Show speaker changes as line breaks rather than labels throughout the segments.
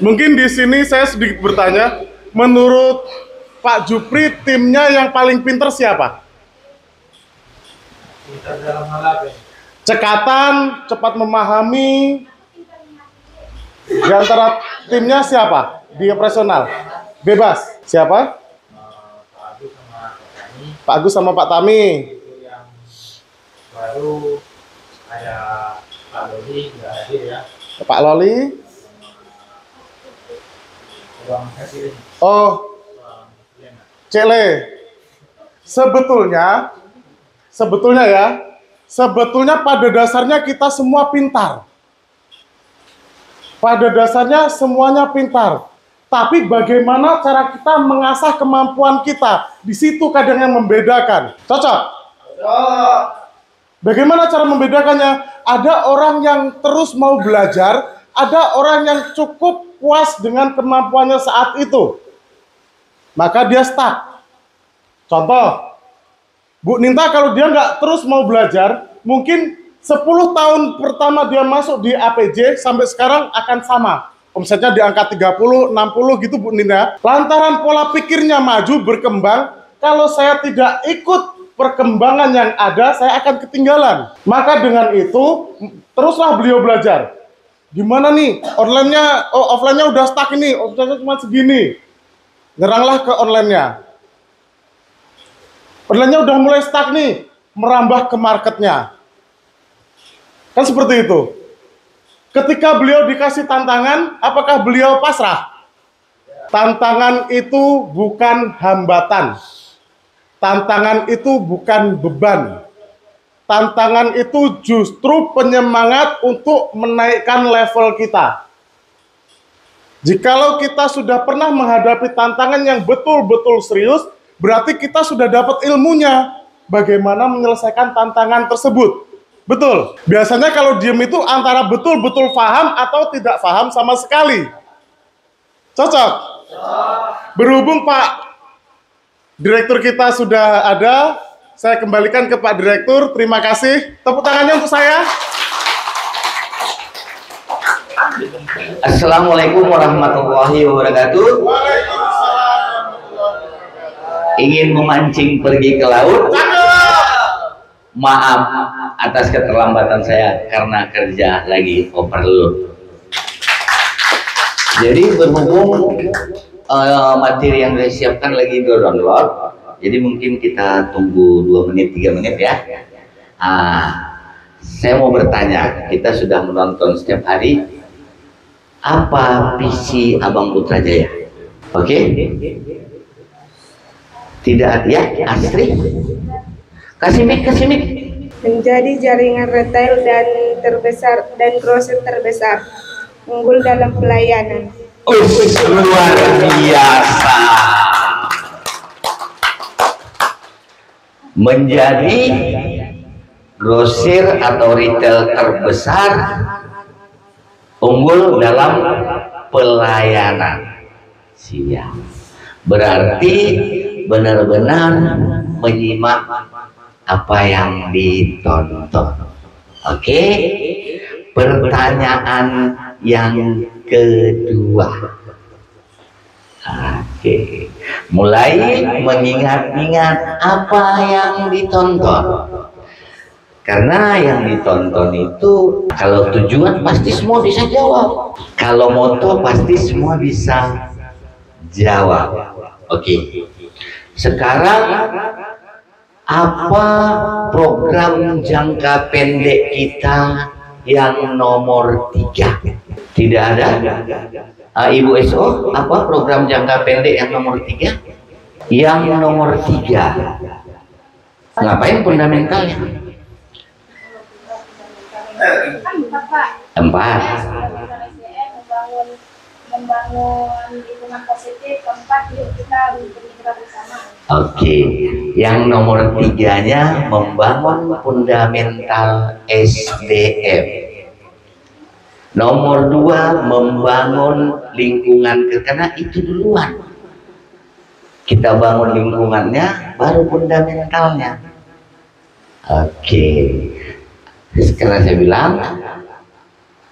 Mungkin di sini saya sedikit bertanya, menurut Pak Jupri, timnya yang paling pinter siapa?
Pintar dalam hal apa?
Cekatan, cepat memahami. Di antara timnya siapa? Di operasional? Bebas. Siapa?
Pak Agus sama Pak Tani.
Pak Agus sama Pak Tami.
Itu yang baru ada Pak Loli nggak hadir ya.
Pak Loli.
Ruang presiden.
Oh,
Ruang presiden.
Cele. Sebetulnya pada dasarnya kita semua pintar. Pada dasarnya semuanya pintar. Tapi bagaimana cara kita mengasah kemampuan kita? Di situ kadang yang membedakan. Cocok? Bagaimana cara membedakannya? Ada orang yang terus mau belajar, ada orang yang cukup puas dengan kemampuannya saat itu. Maka dia stuck. Contoh, Bu Ninta kalau dia nggak terus mau belajar, mungkin 10 tahun pertama dia masuk di APJ sampai sekarang akan sama. Omsetnya di angka 30, 60 gitu Bu Ninta. Lantaran pola pikirnya maju, berkembang, kalau saya tidak ikut perkembangan yang ada, saya akan ketinggalan. Maka dengan itu, teruslah beliau belajar. Gimana nih, offline-nya udah stuck ini, omsetnya cuma segini. Nyeranglah ke online-nya. Online-nya udah mulai stuck nih, merambah ke marketnya. Kan seperti itu. Ketika beliau dikasih tantangan, apakah beliau pasrah? Tantangan itu bukan hambatan. Tantangan itu bukan beban. Tantangan itu justru penyemangat untuk menaikkan level kita. Jikalau kita sudah pernah menghadapi tantangan yang betul-betul serius, berarti kita sudah dapat ilmunya. Bagaimana menyelesaikan tantangan tersebut. Betul. Biasanya kalau diem itu antara betul-betul paham atau tidak paham sama sekali. Cocok? Berhubung Pak Direktur kita sudah ada, saya kembalikan ke Pak Direktur. Terima kasih. Tepuk tangannya untuk saya.
Assalamualaikum warahmatullahi wabarakatuh. Ingin memancing pergi ke laut? Maaf atas keterlambatan saya karena kerja lagi overload. Jadi berhubung materi yang saya siapkan lagi download, jadi mungkin kita tunggu 2 menit 3 menit ya. Saya mau bertanya, kita sudah menonton setiap hari, apa visi Abang Putrajaya? Oke? Tidak ya, Astri? Kasih mic.
Menjadi jaringan retail dan terbesar dan grosir terbesar, unggul dalam pelayanan.
Luar biasa. Menjadi grosir atau retail terbesar, unggul dalam pelayanan. Siap. Berarti benar-benar menyimak apa yang ditonton. Oke? Pertanyaan yang kedua. Oke. Mulai mengingat-ingat apa yang ditonton. Karena yang ditonton itu, kalau tujuan pasti semua bisa jawab. Kalau moto pasti semua bisa jawab. Oke. Sekarang apa program jangka pendek kita yang nomor 3? Tidak ada? Ibu SO, apa program jangka pendek yang nomor 3? Yang nomor 3. Ngapain fundamentalnya? 4.
Membangun lingkungan positif. 4, yuk kita bermitra bersama.
Oke, yang nomor 3-nya membangun fundamental SDM. Nomor 2 membangun lingkungan, karena itu duluan. Kita bangun lingkungannya, baru fundamentalnya. Oke, sekarang saya bilang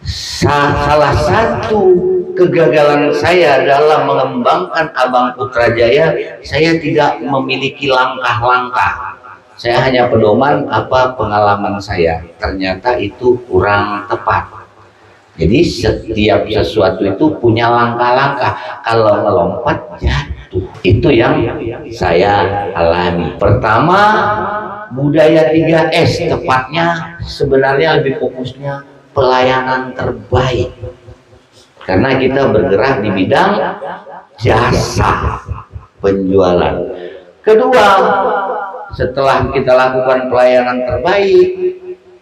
salah satu kegagalan saya dalam mengembangkan Abang Putrajaya, saya tidak memiliki langkah-langkah. Saya hanya pedoman apa pengalaman saya. Ternyata itu kurang tepat. Jadi setiap sesuatu itu punya langkah-langkah. Kalau melompat jatuh. Itu yang saya alami. Pertama, budaya 3S, tepatnya sebenarnya lebih fokusnya pelayanan terbaik. Karena kita bergerak di bidang jasa penjualan. Kedua, setelah kita lakukan pelayanan terbaik,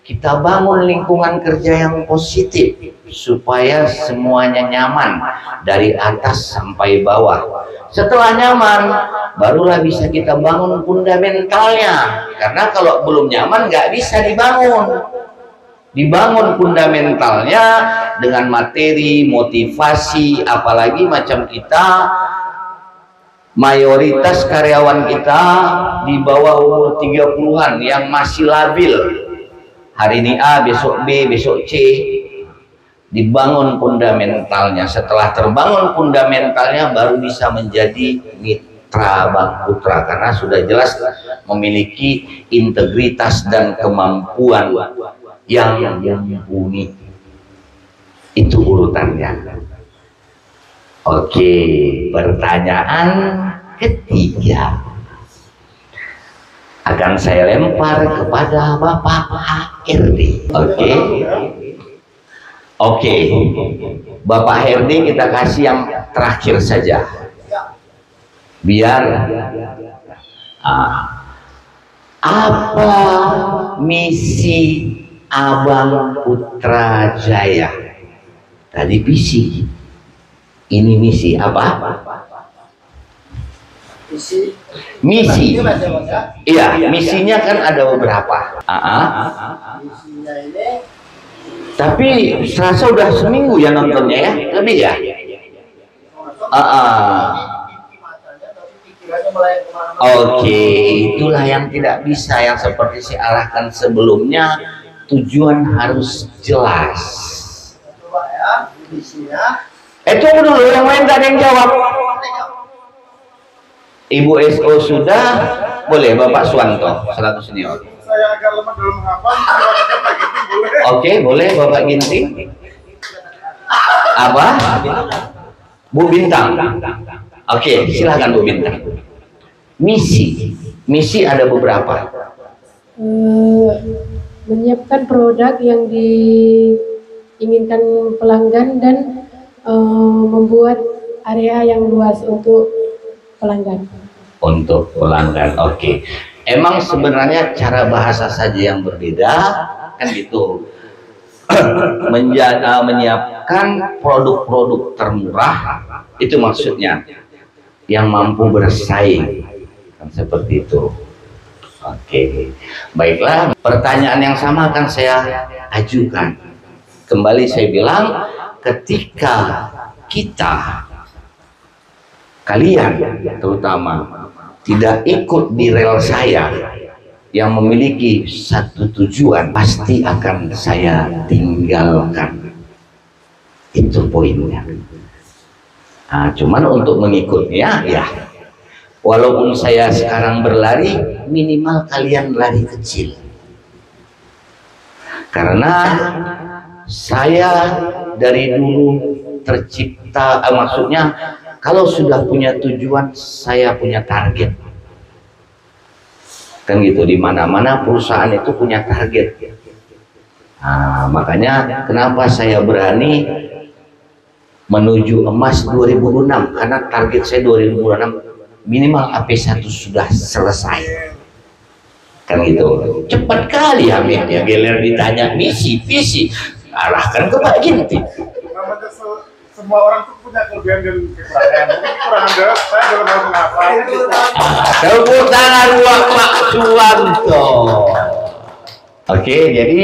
kita bangun lingkungan kerja yang positif supaya semuanya nyaman dari atas sampai bawah. Setelah nyaman, barulah bisa kita bangun fundamentalnya. Karena kalau belum nyaman nggak bisa dibangun. Dibangun fundamentalnya dengan materi, motivasi, apalagi macam kita mayoritas karyawan kita di bawah umur 30-an yang masih labil. Hari ini A, besok B, besok C. Dibangun fundamentalnya. Setelah terbangun fundamentalnya baru bisa menjadi mitra Bang Putra, karena sudah jelas memiliki integritas dan kemampuan yang mumpuni. Itu urutannya. Oke, pertanyaan ketiga akan saya lempar kepada Bapak HRD. Oke, Bapak HRD kita kasih yang terakhir saja, biar apa misi Abang Putrajaya? Tadi visi, ini misi apa? Misi. Iya, misinya kan ada beberapa.
Misinya ini,
Tapi serasa udah seminggu ya nontonnya ya, lebih ya. Oke, itulah yang tidak bisa, yang seperti saya arahkan sebelumnya. Tujuan harus jelas.
coba ya, misinya.
Tunggu dulu, yang lain gak ada yang jawab. Ibu SO sudah, boleh Bapak Suwanto selaku senior.
Saya agak lemah dalam menghafal, Pak Ginting boleh.
Oke, boleh Bapak Ginting. Apa? Bu Bintang. Oke, silahkan Bu Bintang. Misi ada beberapa.
Menyiapkan produk yang diinginkan pelanggan dan membuat area yang luas untuk pelanggan.
Untuk pelanggan, oke. Emang sebenarnya cara bahasa saja yang berbeda, kan gitu. Menyiapkan produk-produk termurah, itu maksudnya, yang mampu bersaing, kan seperti itu. Oke, baiklah. Pertanyaan yang sama akan saya ajukan. Kembali saya bilang, ketika kalian terutama tidak ikut di rel saya yang memiliki satu tujuan, pasti akan saya tinggalkan. Itu poinnya. Nah, cuman untuk mengikutnya ya, walaupun saya sekarang berlari, minimal kalian lari kecil. Karena saya dari dulu tercipta, maksudnya kalau sudah punya tujuan, saya punya target. Kan gitu, di mana-mana perusahaan itu punya target. Nah, makanya kenapa saya berani menuju emas 2006, karena target saya 2006 minimal AP1 sudah selesai. Kan gitu. Cepat kali Hamidnya, geler ditanya misi, visi, arahkan ke Pak Ginting.
Namanya semua orang tuh punya kelebihan dan kekurangan. Mungkin kekurangan saya dalam hal menghafal.
Tepuk tangan buat Pak Suwanto. Oke, jadi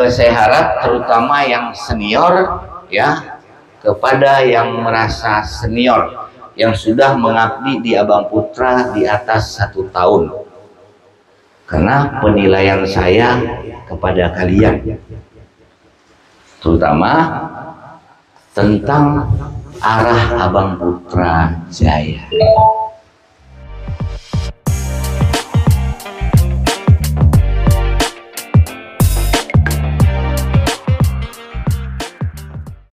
saya harap terutama yang senior ya, kepada yang merasa senior, yang sudah mengabdi di Abang Putra di atas 1 tahun. Karena penilaian saya kepada kalian, terutama tentang arah Abang Putra Jaya.